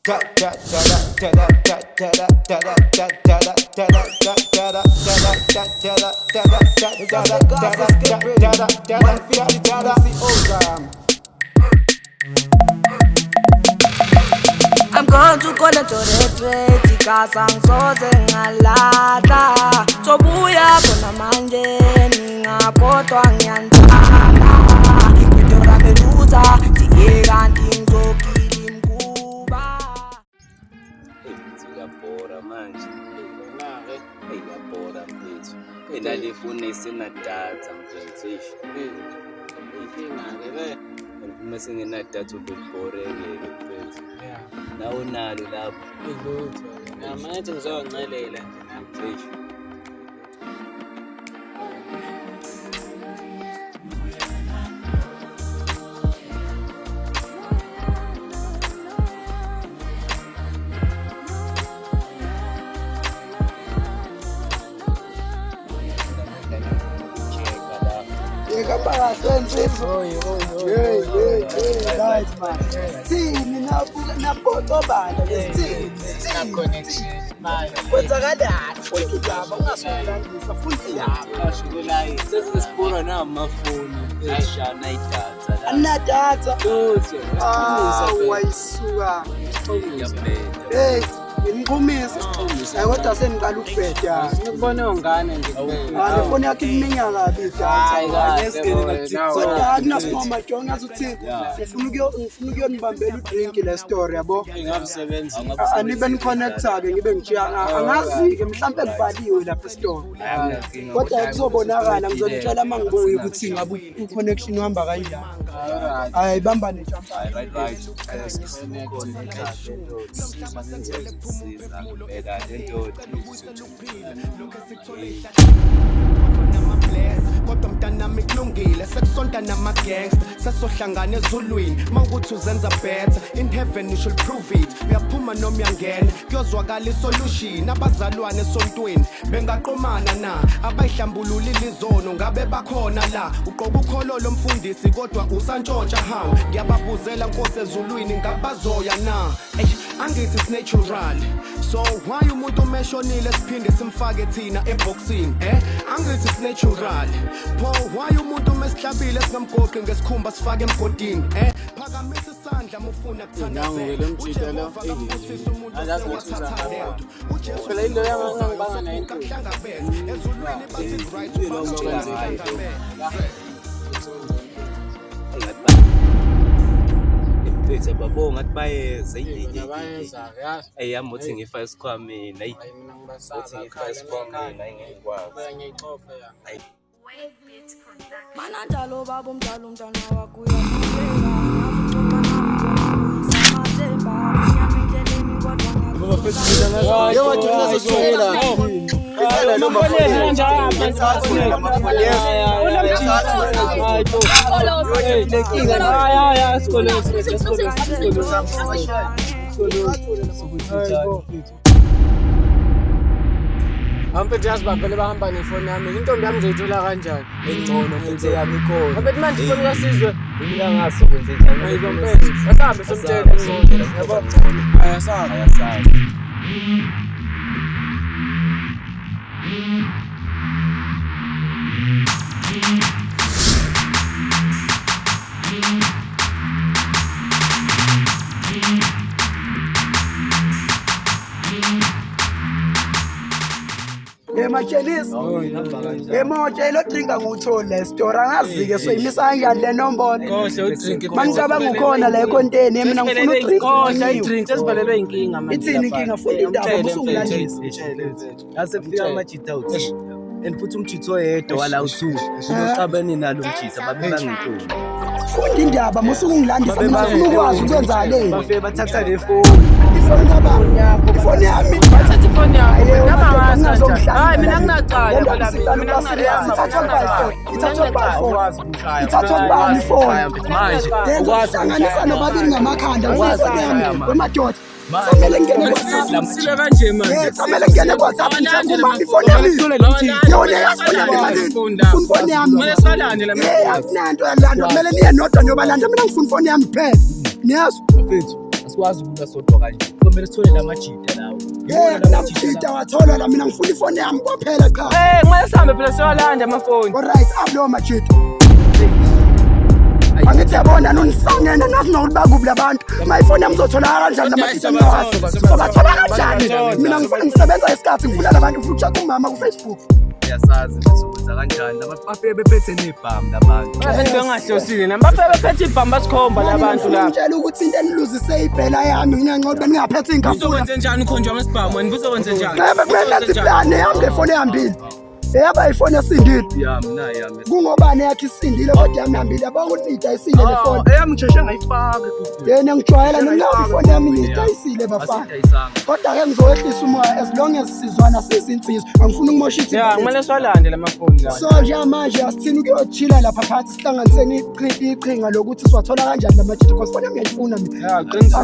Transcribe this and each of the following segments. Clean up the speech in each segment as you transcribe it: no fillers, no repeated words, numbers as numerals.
I'm going to call it to retreat, casa ngisoze ngalala. Sobuya khona manje ngingakodwa ngiyanthanda. Ngidora beluza siye kanti ngizogila imkuba. Ngiyabhora manje. Ngiyabhora mfethu. Nalifune sinadatha mfethu. Inkinga-ke le. Uma singenadatha ubebhoreke mfethu. Nawo nalo lapho. Ilutho. Manje ngizoncelela nje Mfethu. Ngikabala sensizwa. Right man. Sini napotobala lesithini. connection manje. Kwenzakalani? Futhi indaba ungasondelangisa futhi indaba. Ashukulayi. Sesisipura namafoni esishana idatha. Anadatha. Lutho. Wayisuka. Ngiyabheda. Hey, ngimqhumisa. Hayi kodwa sengiqala ukubheda. Ngikubone ongane ngikubona. Hayi foni yakhe iminya kabi idatha. Kodwa Hayi akunasimama jonga azuthi ngifuna ukuyonibambela udrink le story yabo. Ngabusebenzi. Anibe niconnecta ke ngibe ngijiya angazi ke mhlambe kuvaliwe lapha e-store. Kodwa kuzobonakala ngizonitshela mangibuye ukuthi ngabe u-connection uhamba kanjani. Hayi bamba nejump. Right. Kodwa mntanami kulungile sekusonta nama-gangster sesohlangana ezulwini mawukuthi uzenza better in heaven you shall prove it uyaphuma noma uyangena kuyozwakala isolution abazalwane esontweni bengaqomana na abayihlambulula ilizono ngabe bakhona la uqoka ukhololo mfundisi kodwa usantshontsha hawu ngiyababuzela nkosi ezulwini ngabazoya na angithi it's natural so why umuntu omeshonile siphinde simfake thina eboxini angithi it's natural pho why umuntu omesihlabile singamgoqi ngesikhumba sifake emgodini phakamisa isandla mufuna Ngangivele umjida lo. Angazi ukuthi uzahamba. Phela into yangangibanga nento. Mfethu babo ngathi bayeza Ngabayeza yazi. eyami uthi ngifa esikhwameni hayi Mina ngibasaba. uthi ngifa esikhwameni hayi ngikwazi Ngiyixofe ya. Mana njalo baba umdala umntwana wakho uyakhuleka. Ngazuxoxa nami njengoyisamathemba. Unyama endleleni kodwa Yo wathi unazosijwayela. Ampethe asibambele bahamba nefoni yami. Intombi yami ngizoyithola kanjani? engcono mfethu yami ikhona Ampethe manje ifoni kasizwe. mina ngasebenza njani Ayizompethe. Asahambe somthetho. Yabo. Ayasahambe. ayasazi Ematshelisi. Emotshe lo drinka nguthole le story angazi ke so imisa kanjani le nombolo. Kohle udrink. Mangicabanga ukhona la econteni mina ngifuna udrink. Kohle idrink sesivalelwe inkinga manje. Ithini inkinga futhi indaba musungilandisa. Yase kufika amajita uthi and futhi umjitho oyedwa wala u2 unoxabene nalo umjitha babe bangentombi Funda indaba musungilandisa mina ngifuna ukwazi ukwenzakaleni. bafike bathatha le phone Ifoni kabani yakho? Ifoni yami. Bathatha ifoni yakho. Nama ngazi. Hayi mina nginacala phela. Mina Ithathwa by phone. manje Ukwazi ukuhlanganisa nobabili ngamakhanda ukwazi yami wemadoda. Samele ngene WhatsApp. sile kanje manje. Samele ngene WhatsApp ngikuma ifoni yami. Yona yafuna imali. Ifoni yami. Manje salande la mina. Akunanto yalanda. Kumele niye nodwa nobalanda mina ngifuna ifoni yami kuphela. Niyazi? mfethu asikwazi ukuba sodwa kanje kumele sithole lamajita lawo. Namfita wathola la mina ngifuna ifoni yami kwaphela cha. Kumele sihambe phela siyolanda amafoni. Alright, ablo majita. Angithi yabona nonisangene nathi nokubakubi labantu. Mayifoni yami uzothola kanjani lamajita ngawazi. Sobathola kanjani? Mina ngifuna ngisebenza isikhathi ngifuna labantu ngifuna ukuchat umama ku Facebook. Yasazi besokwenza kanjani bafike bephethe nebhamu labantu. Abantu bengahlosile nami bafike bephethe ibhamu basikhomba labantu la. Ngitshela ukuthi into eniluzise ibhela yami nginanqoba beningaphethe ingafuni. Uzokwenza njani ukhonjwa amasibhamu wena uzokwenza njani? Ngabe plan yami ngefoni ehambile. Eyaba ifoni esindile. Yami na yami. Kungobani yakhe isindile kodwa yami ihambile yabona ukuthi idayisile le phone. Eyami ngisheshe ngayifaka kuphela. Yena ngijwayela ngingabe ifoni yami idayisile bafana. Kodwa ke ngizowehlisa umoya as long as sizwana sizinsizwa. Angifuni ukumosha ithi. Ya kumele siwalande lamafoni la. So nje manje asithini ukuyochila lapha phansi sihlanganiseni iqhinga lokuthi siwathola kanjani lamajita because ifoni yami ngiyifuna mina. Ya qinisile.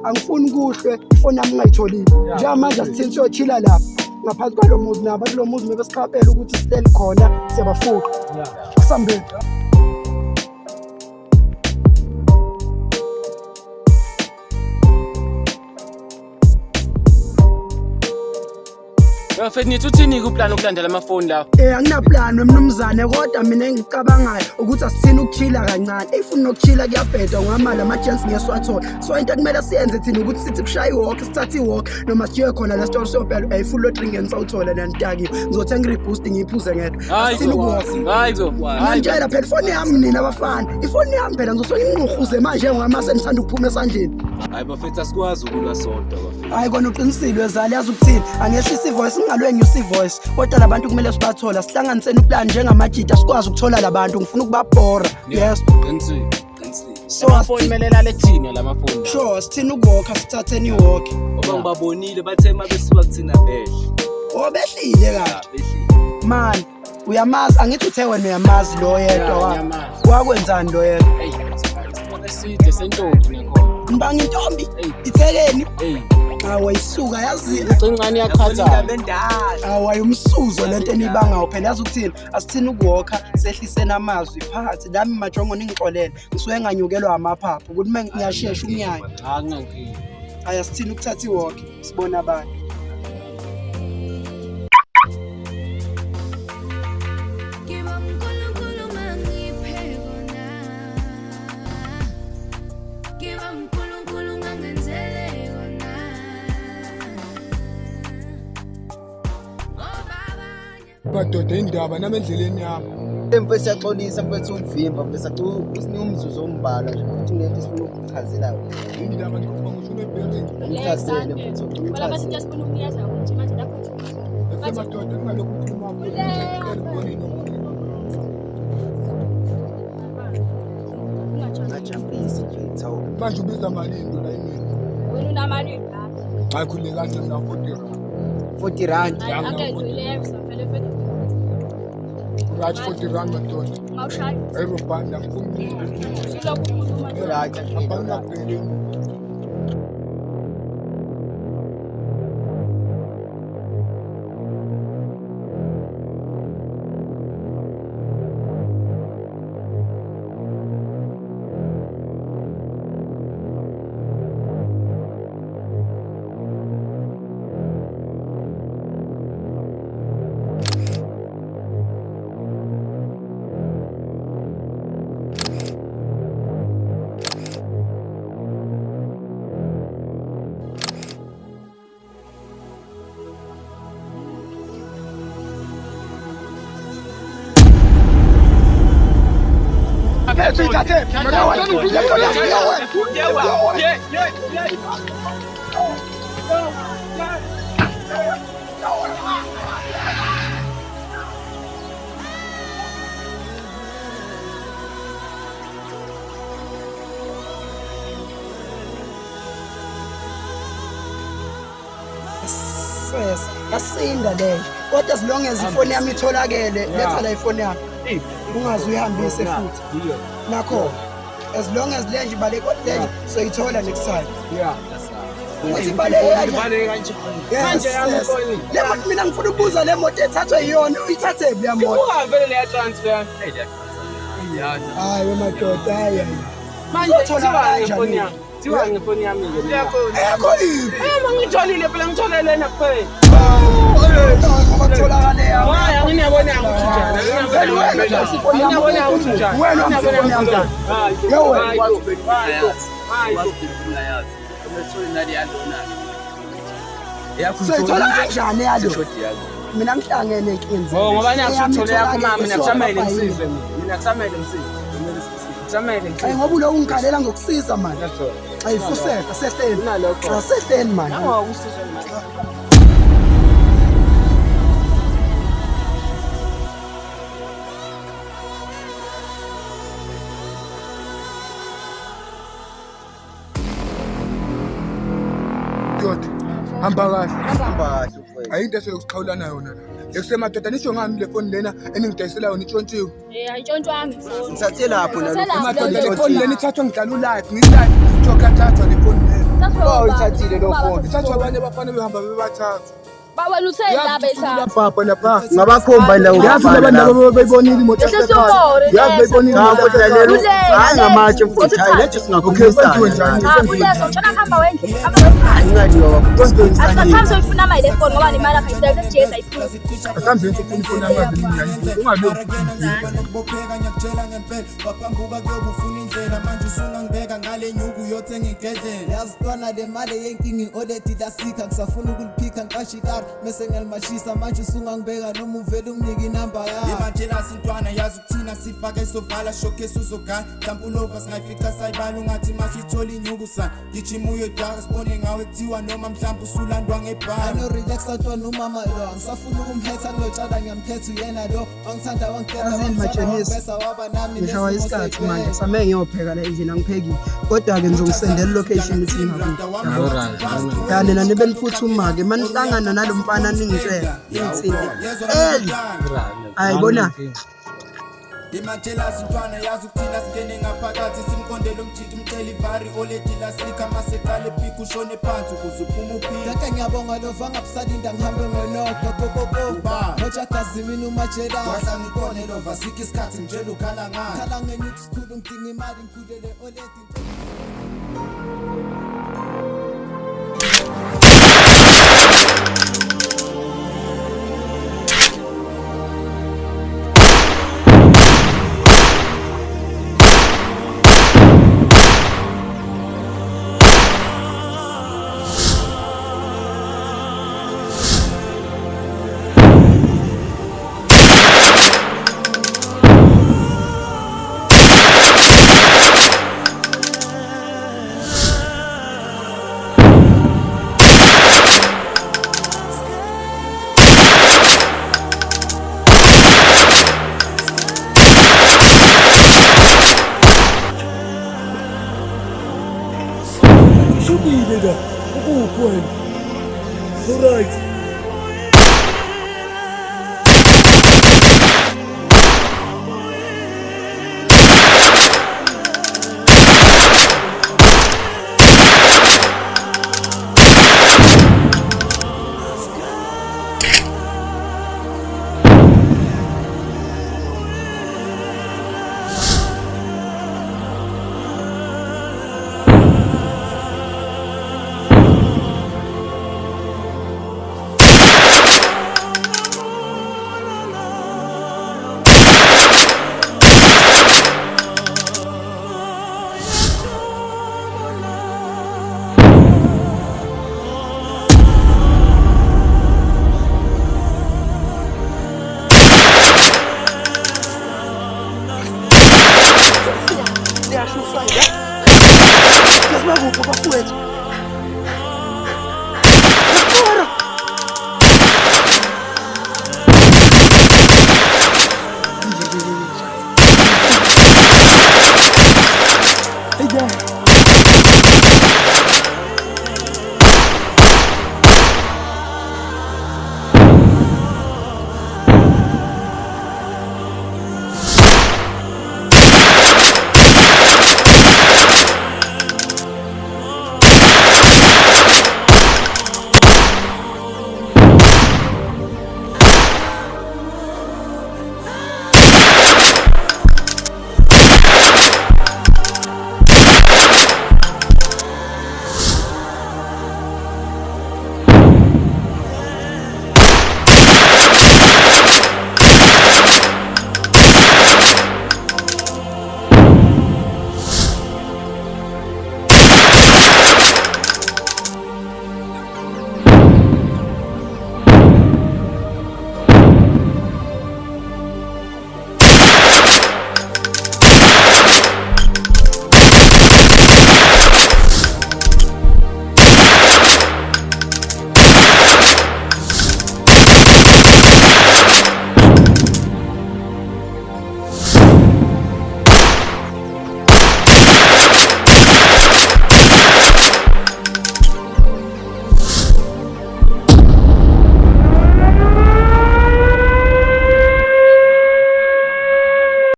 Angifuni kuhle ifoni yami ngayitholile. Nje manje asithini siyochila lapha. Ngaphansi kwalo muzi nabo lo muzi mebesiqhaphela ukuthi sihleli khona siyabafuqa kusambeni Bafethu nithi uthini kuplan ukulandela amafoni lawo? Anginaplan wemnumzane kodwa mina engicabangayo ukuthi asithini ukuchila kancane. Ifuna ukuchila kuyabheda ngamala ama-chance ngiyeswathola. So into kumele siyenze thina ukuthi sithi kushaya iwalk, sithathe iwalk noma sijiye khona la store sobhela full lot ring ngisawuthola nantakiwe. Ngizothenga i-reboost ngiyiphuze ngedwa. Asithini ukuwalk. Hayi ngitshela phela ifoni yami nina abafana. Ifoni yami phela ngizosola inquhuze manje ngama senithanda ukuphuma esandleni. Hayi bafethu asikwazi ukulwa sodwa bafethu. Hayi kona uqinisile wezali yazi ukuthini. Angehlisa ivoice ngalwe ngiusivoice. Kodwa labantu kumele sibathola sihlanganisene uplan njengamajita sikwazi ukuthola labantu ngifuna ukubabhora. Yes. Qinisile. So amafoni melela lethina lamafoni. Sure, sithini ukuwalk sithatheni iwalk. Ngoba ngibabonile bathe mabesiwa kuthina behle. Behlile kahle. Behlile. Man, uyamazi angithi uthe wena uyamazi lo yedwa wakwenzani lo yedwa? Hey, eside sentombi nakhona. Ngibanga intombi ithekeni. Awayisuka yazi Ucincane yakhatha. Awayumsuzo lento enibangawo phela yazi ukuthini asithini ukuwalka sehlisena amazwi phakathi nami majongo ningixolele ngisuke nganyukelwa amaphaphu ukuthi ngiyashesha umnyanya. Ngingankingi. Ayasithini ukuthatha iwalk sibona abantu. Madoda indaba nami endleleni yami. Mfethu siyaxolisa mfethu ukuvimba mfethu sacela usinike umzuzu ombalwa nje ukuthi ngeke sifune ukuchazela wena. Indaba ngikuba ngisho nebheri. Ngichazele mfethu Abantu sifuna ukunikeza ukuthi manje lapho uthi Madoda ngalokho ukhuluma ngajampisi mfethu awu. manje ubiza malini la yini? wena unamali ngapha. Hayi khule kahle mina 40 rand. 40 rand. Akegcwele kusafele fethu. Right 40 rand madoda. Ngawushaya. Aerobanda ngifuni. Silokhu ukhuluma nje. Right. Abanga bheri. Yasinda le kodwa as long as ifoni yami itholakele letha la ifoni yami ungaze uyihambise futhi nakho as long as lenje ibale kodwa lenje soyithola next time. Yeah. Uthi ibale kanje manje yami ifoni le moto mina ngifuna ukubuza le moto ethathwe yiyona uyithathe le moto Ungavele le transfer. hayi madoda hayi Manje uthola uthola kanjani ifoni yami. Kuthiwa ngefoni yami ke. Ekho yiphi? Mangitholile phela ngitholele na kuphela. Ungatholakala ya. Hayi ngiyabona ukuthi njani. Ngiyabona ukuthi njani. Wena ngiyabona njani. Soyithola kanjani yalo? Mina ngihlangene inkinzi. Oh ngoba niyakuthola yakho mama mina kusamele ngisize mina. Mina kusamele ngisize. Kusamele ngisize. Hayi ngoba ulo ungikhalela ngokusiza manje. Hayi fuseka sehleni. Sehleni manje. Awukusizwe manje. Hamba kahle. Hamba kahle mfowethu. Ayinto eselokuxhawulana yona la. Ekusemadoda nisho ngani le phone lena eningidayisela yona itshontshiwe. Ayitshontshwanga ifoni. Ngithathe lapho nalo. Amadoda le phone lena ithathwa ngidlala ulive, ngilive ithoka thathwa le phone lena. Uyithathile lo phone. Ithathwa abanye abafana behamba bebathatha. Bawela uthela bethatha. Papa lapha. Ngabakhomba la Yazi labantu labo beyibonile imoto Lehle sumore. yazi beyibonile imoto Kodwa hayi ngamatshe mfowethu. Hayi lethe singakhulumisana. Akuleso utshona khamba wendlu. Ingadiwa Asithathe uyifuna mali le phone ngoba nemali akhe isele kujeza ifuna. asambe ngifuna ifoni yamazi ngiyayizwa ungabe bopheka ngiyakutshela ngempela waphambuka kuyokufuna indlela manje usungangibeka ngale nyuku uyothenga igedlela yazitwana le mali yenkingi already lasika ngisafuna ukuliphika ngiqashikari mase ngiyalimashisa manje usungangibeka noma uvela unginike inamba yakho yebatshela sintwana yazi ukuthina sifake sovala showcase uzogana mhlawumbe singayifica sayibala ungathi masithola inyuku sana gijima uyodaka sibone ngawe kuthiwa noma mhlawumbe usulandwa ngebhana no relax ntwana umama lo ngisafuna ukumhetha ngilotshada ngiyamkhetha uyena lo angithanda Azini machenisi. Ngishawa isikhathi manje same ngiyopheka la endlini angiphekile. Kodwa-ke ngizokusendela ilocation ukuthi ingakude. Ya nina nibe niphuthuma ke manihlangana nalo mfana ningitshela ngithini. Hayi bona. Imatshela sintwana yazi ukuthina singene ngaphakathi simkondela umjidi umcela ivari already lasika masekale phika ushone phansi ukuze uphume uphila kaka ngiyabonga lo vangabusalinda ngihambe ngelokho popopopa moja kazimini umatshela wasa ngikone lo vasika isikhathi ngitshela ukhala ngani khala ngenye ukusikhulu ngidinga imali ngikhulele already Siyashusana. Yazi bakuphi bafowethu.